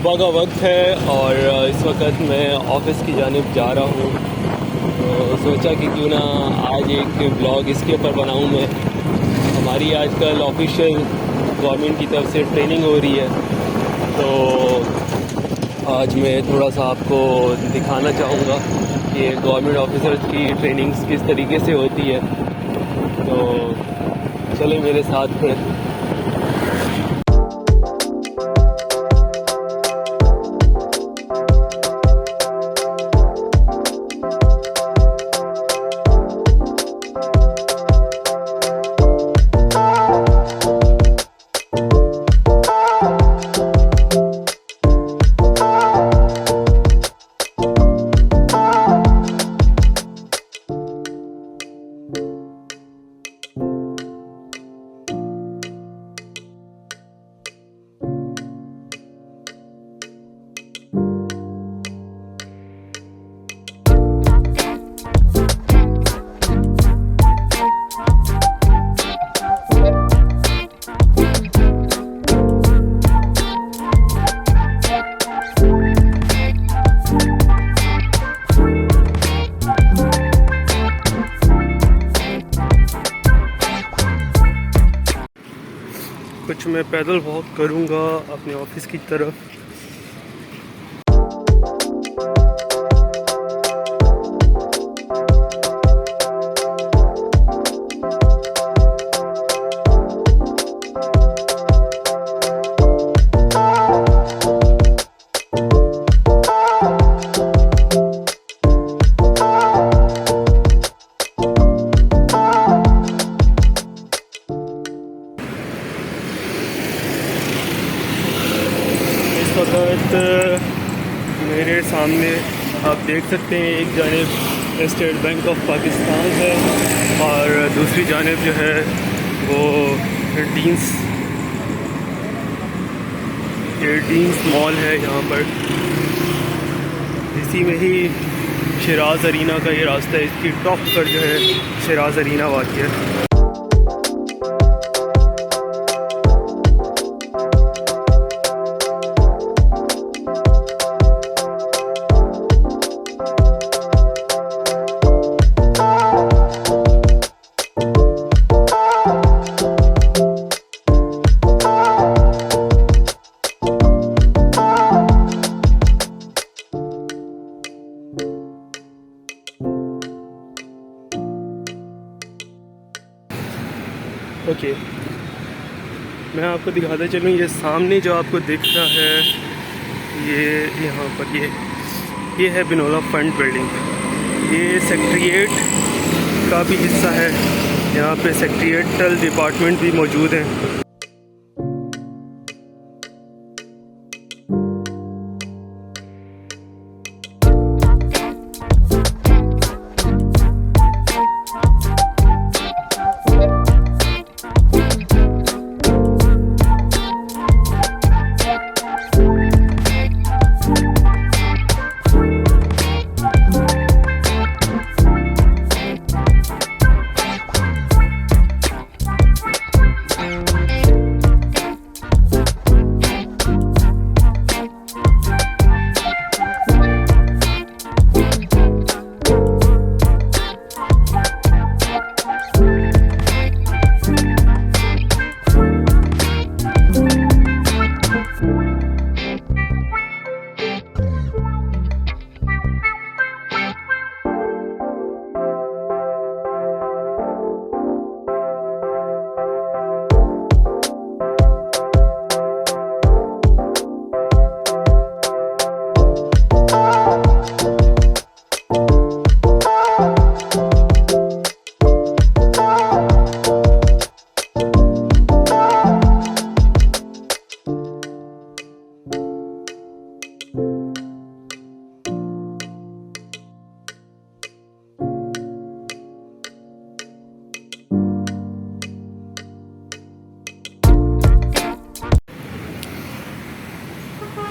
सुबह का वक्त है और इस वक्त मैं ऑफ़िस की जानिब जा रहा हूँ। तो सोचा कि क्यों ना आज एक ब्लॉग इसके ऊपर बनाऊँ मैं। हमारी आजकल ऑफिशियल गवर्नमेंट की तरफ से ट्रेनिंग हो रही है, तो आज मैं थोड़ा सा आपको दिखाना चाहूँगा कि गवर्नमेंट ऑफिसर्स की ट्रेनिंग्स किस तरीके से होती है। तो चले मेरे साथ फिर। कुछ मैं पैदल वॉक करूँगा अपने ऑफिस की तरफ। वक्त मेरे सामने आप देख सकते हैं, एक जानिब स्टेट बैंक ऑफ पाकिस्तान है और दूसरी जानिब जो है वो एडीन्स मॉल है। यहाँ पर इसी में ही शिराज अरीना का ये रास्ता है, इसकी टॉप पर जो है शिराज अरीना वाक़ है। ओके, मैं आपको दिखाता चलूँ, ये सामने जो आपको दिख रहा है ये यहाँ पर ये है बिनोला फंड बिल्डिंग। ये सेक्रेटेरिएट का भी हिस्सा है, यहाँ पे सेक्रेटेरिएटल डिपार्टमेंट भी मौजूद हैं।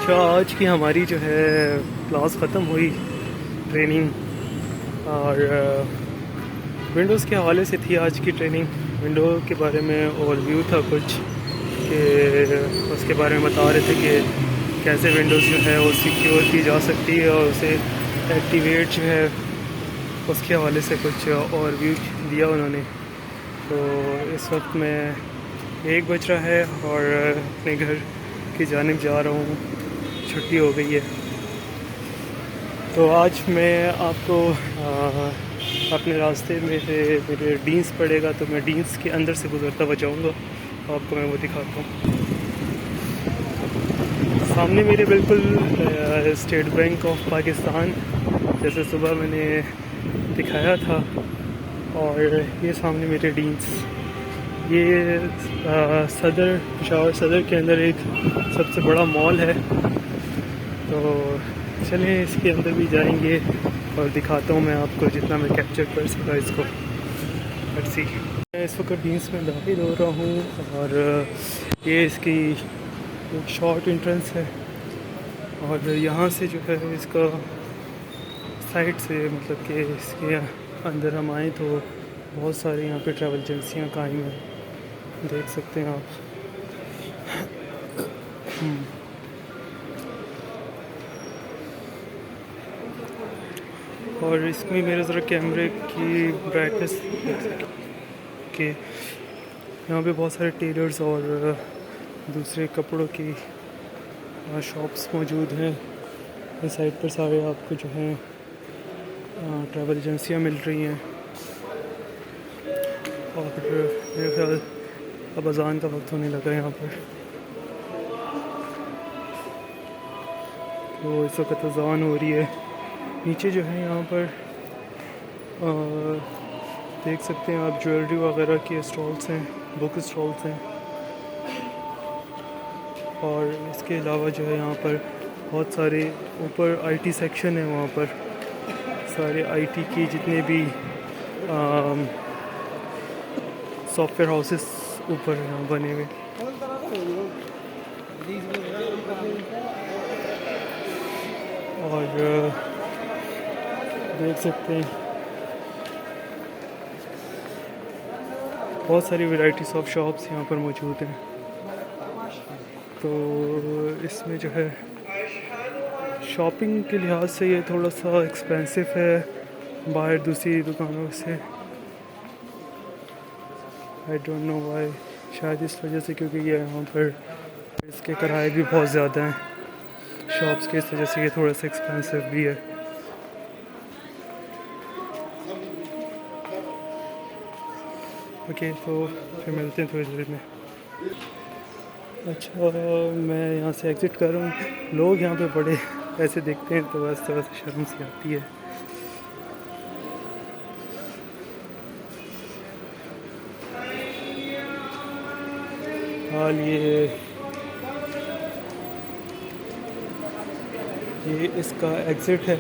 अच्छा, आज की हमारी जो है क्लास ख़त्म हुई ट्रेनिंग, और विंडोज़ के हवाले से थी आज की ट्रेनिंग। विंडो के बारे में ओवरव्यू था कुछ, कि उसके बारे में बता रहे थे कि कैसे विंडोज़ जो है वो सिक्योर की जा सकती है और उसे एक्टिवेट जो है उसके हवाले से कुछ और व्यू दिया उन्होंने। तो इस वक्त मैं 1 बज रहा है और अपने घर की जानिब जा रहा हूँ, छुट्टी हो गई है। तो आज मैं आपको अपने रास्ते में से मेरे डीन्स पड़ेगा, तो मैं डीन्स के अंदर से गुजरता हुआ जाऊँगा, आपको मैं वो दिखाता हूँ। सामने मेरे बिल्कुल स्टेट बैंक ऑफ पाकिस्तान जैसे सुबह मैंने दिखाया था, और ये सामने मेरे डीन्स, ये सदर, पेशावर सदर के अंदर एक सबसे बड़ा मॉल है। तो चलें इसके अंदर भी जाएंगे और दिखाता हूँ मैं आपको जितना मैं कैप्चर कर सका इसको। सी मैं इस वक्त डीन्स में दाखिल हो रहा हूँ और ये इसकी एक शॉर्ट एंट्रेंस है, और यहाँ से जो है इसका साइड से मतलब कि इसके अंदर हम आएँ तो बहुत सारे यहाँ पे ट्रैवल एजेंसियाँ कायम हैं, देख सकते हैं आप। और इसमें मेरे ज़रा कैमरे की ब्राइटनेस के यहाँ पे बहुत सारे टेलर्स और दूसरे कपड़ों की शॉप्स मौजूद हैं। इस साइड पर सारे आपको जो हैं ट्रैवल एजेंसियाँ मिल रही हैं, और मेरे ख्याल अब अज़ान का वक्त होने लगा यहाँ पर। तो इस वक्त अज़ान हो रही है। नीचे जो है यहाँ पर देख सकते हैं आप ज्वेलरी वगैरह के स्टॉल्स हैं, बुक स्टॉल्स हैं, और इसके अलावा जो है यहाँ पर बहुत सारे ऊपर आईटी सेक्शन है, वहाँ पर सारे आईटी की जितने भी सॉफ्टवेयर हाउसेस ऊपर यहाँ बने हुए। और देख सकते हैं बहुत सारी वैरायटीज़ ऑफ शॉप्स यहाँ पर मौजूद हैं। तो इसमें जो है शॉपिंग के लिहाज से ये थोड़ा सा एक्सपेंसिव है बाहर दूसरी दुकानों से। आई डोंट नो व्हाई, शायद इस वजह से क्योंकि ये यहाँ पर इसके किराए भी बहुत ज़्यादा हैं शॉप्स के, इस वजह से ये थोड़ा सा एक्सपेंसिव भी है। ओके, तो फिर मिलते हैं थोड़ी देर में। अच्छा, मैं यहाँ से एग्ज़िट कर रहा हूँ। लोग यहाँ पे बड़े ऐसे देखते हैं तो बस थोड़ा सा शर्म सी आती है। हाल ये इसका एग्ज़िट है।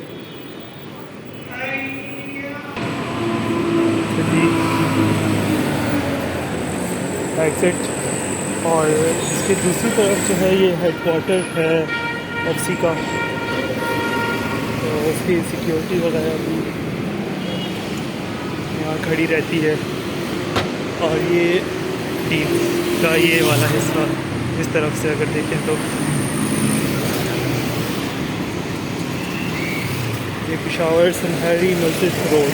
एग्ज़िट, और इसके दूसरी तरफ जो है ये हेडक्वार्टर है एफसी का, तो उसकी सिक्योरिटी वगैरह भी यहाँ खड़ी रहती है। और ये टीम का ये वाला हिस्सा इस तरफ से अगर देखें तो ये पेशावर सन्हरी मस्जिद रोड।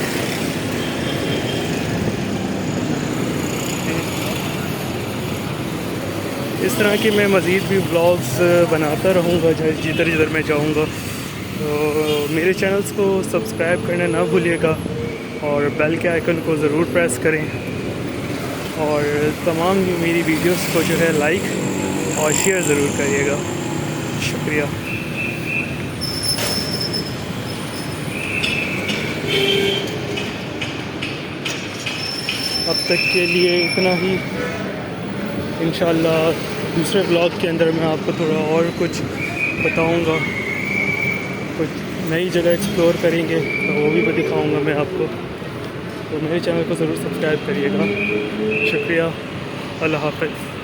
इस तरह के मैं मज़ीद भी व्लॉग्स बनाता रहूँगा जिधर जिधर मैं जाऊँगा। तो मेरे चैनल्स को सब्सक्राइब करना ना भूलिएगा और बेल के आइकन को ज़रूर प्रेस करें, और तमाम मेरी वीडियोस को जो है लाइक और शेयर ज़रूर करिएगा। शुक्रिया। अब तक के लिए इतना ही। इंशाल्लाह दूसरे ब्लॉग के अंदर मैं आपको थोड़ा और कुछ बताऊंगा, कुछ नई जगह एक्सप्लोर करेंगे तो वो भी दिखाऊंगा मैं आपको। तो मेरे चैनल को ज़रूर सब्सक्राइब करिएगा। शुक्रिया। अल्लाह हाफ़िज़।